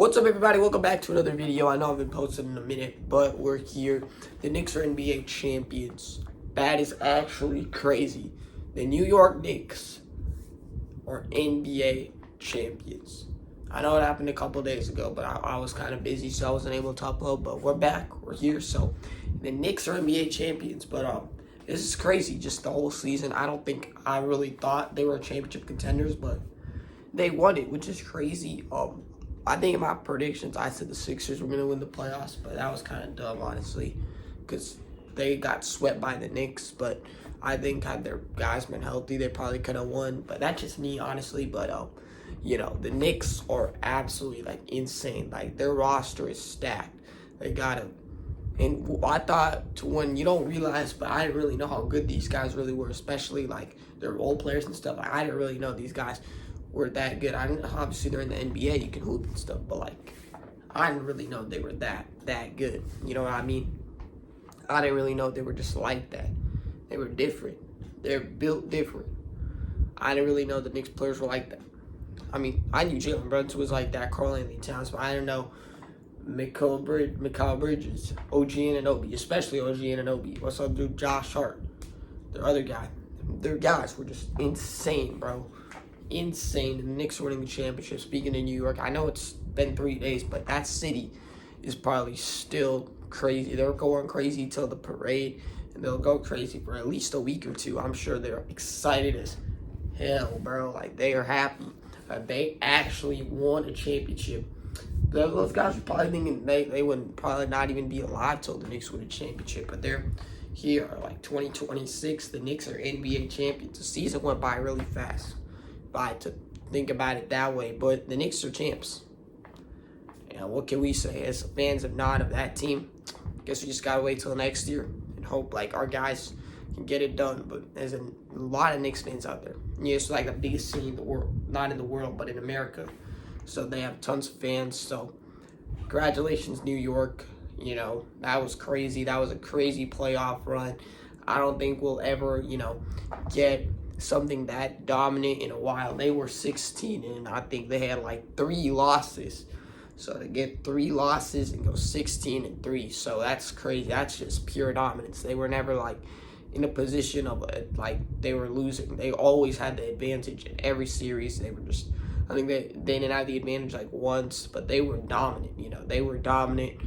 What's up, everybody? Welcome back to another video. I know I've been posting in a minute, but we're here. The Knicks are NBA champions. That is actually crazy. The New York Knicks are NBA champions. I know it happened a couple days ago, but I was kind of busy, so I wasn't able to upload. But we're back. We're here. So the Knicks are NBA champions. But this is crazy. Just the whole season. I don't think I really thought they were championship contenders, but they won it, which is crazy. I think in my predictions, I said the Sixers were going to win the playoffs, but that was kind of dumb, honestly, because they got swept by the Knicks. But I think had their guys been healthy, they probably could have won. But that's just me, honestly. But, the Knicks are absolutely, insane. Their roster is stacked. They got them. And I thought when you don't realize, but I didn't really know how good these guys really were, especially, their role players and stuff. I didn't really know these guys were that good. I didn't, obviously they're in the NBA, you can hoop and stuff, but I didn't really know they were that good. You know what I mean? I didn't really know they were just like that. They were different. They're built different. I didn't really know the Knicks players were like that. I mean, I knew Jalen Brunson was like that, Karl Anthony Towns, but I didn't know Mikal Bridges, OG Anunoby, especially OG Anunoby. What's up, dude? Josh Hart, their other guy. Their guys were just insane, bro. Insane. The Knicks are winning the championship. Speaking of New York, I know it's been 3 days, but that city is probably still crazy. They're going crazy till the parade, and they'll go crazy for at least a week or two. I'm sure they're excited as hell, bro. They are happy. They actually won a championship. Those guys are probably thinking they wouldn't probably not even be alive till the Knicks win a championship, but they're here. 2026, the Knicks are NBA champions. The season went by really fast. To think about it that way, but the Knicks are champs. And what can we say as fans of that team? I guess we just gotta wait till next year and hope our guys can get it done. But there's a lot of Knicks fans out there. Yeah, it's the biggest city in the world, not in the world, but in America. So they have tons of fans. So congratulations, New York. That was crazy. That was a crazy playoff run. I don't think we'll ever, get something that dominant in a while. They were 16, and I think they had 3 losses. So to get 3 losses and go 16-3, so that's crazy. That's just pure dominance. They were never in a position of they were losing. They always had the advantage in every series. They were just, I think they didn't have the advantage once, but they were dominant. They were dominant.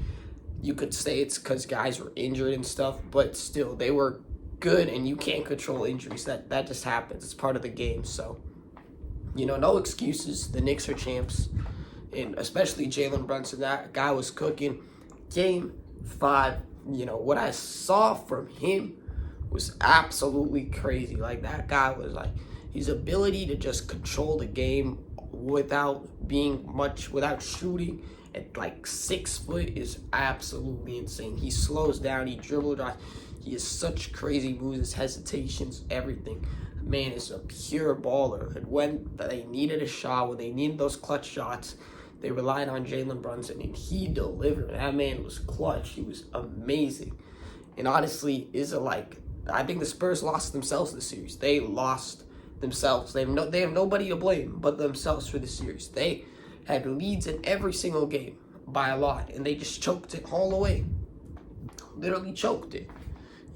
You could say it's because guys were injured and stuff, but still they were good, and you can't control injuries. That just happens. It's part of the game. So, no excuses. The Knicks are champs, and especially Jalen Brunson. That guy was cooking. Game 5, what I saw from him was absolutely crazy. That guy was his ability to just control the game without shooting at 6 foot is absolutely insane. He slows down. He dribble drives. He has such crazy moves, his hesitations, everything. Man is a pure baller. And when they needed a shot, when they needed those clutch shots, they relied on Jalen Brunson, and he delivered. That man was clutch. He was amazing. And honestly, I think the Spurs lost themselves this series. They lost themselves. They have nobody to blame but themselves for the series. They had leads in every single game by a lot, and they just choked it all the way. Literally choked it.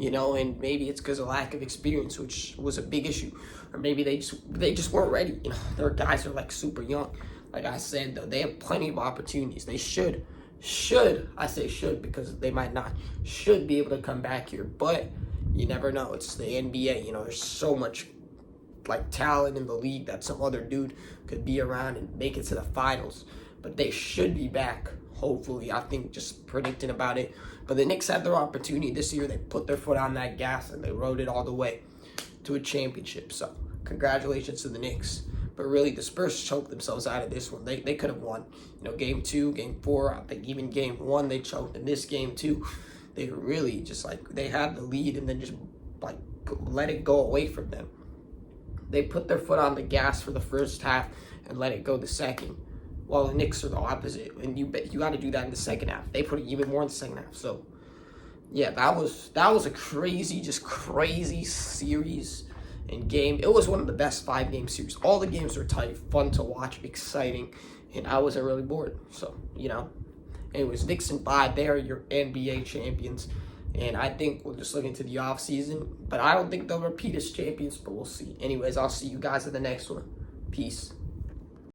And maybe it's because of lack of experience, which was a big issue. Or maybe they just weren't ready. Their guys are super young. Like I said, though, they have plenty of opportunities. They should, I say should because they might not, should be able to come back here. But you never know. It's the NBA. There's so much talent in the league that some other dude could be around and make it to the finals. But they should be back. Hopefully, I think just predicting about it. But the Knicks had their opportunity this year. They put their foot on that gas, and they rode it all the way to a championship. So, congratulations to the Knicks. But really, the Spurs choked themselves out of this one. They could have won. Game 2, Game 4, I think even Game 1, they choked. In this Game 2, they really just, they had the lead and then just, let it go away from them. They put their foot on the gas for the first half and let it go the second. Well, the Knicks are the opposite, and you got to do that in the second half. They put it even more in the second half. So, yeah, that was a crazy series and game. It was one of the best 5-game series. All the games were tight, fun to watch, exciting, and I wasn't really bored. So, anyways, Knicks in 5, they are your NBA champions. And I think we'll just look into the offseason. But I don't think they'll repeat as champions, but we'll see. Anyways, I'll see you guys in the next one. Peace.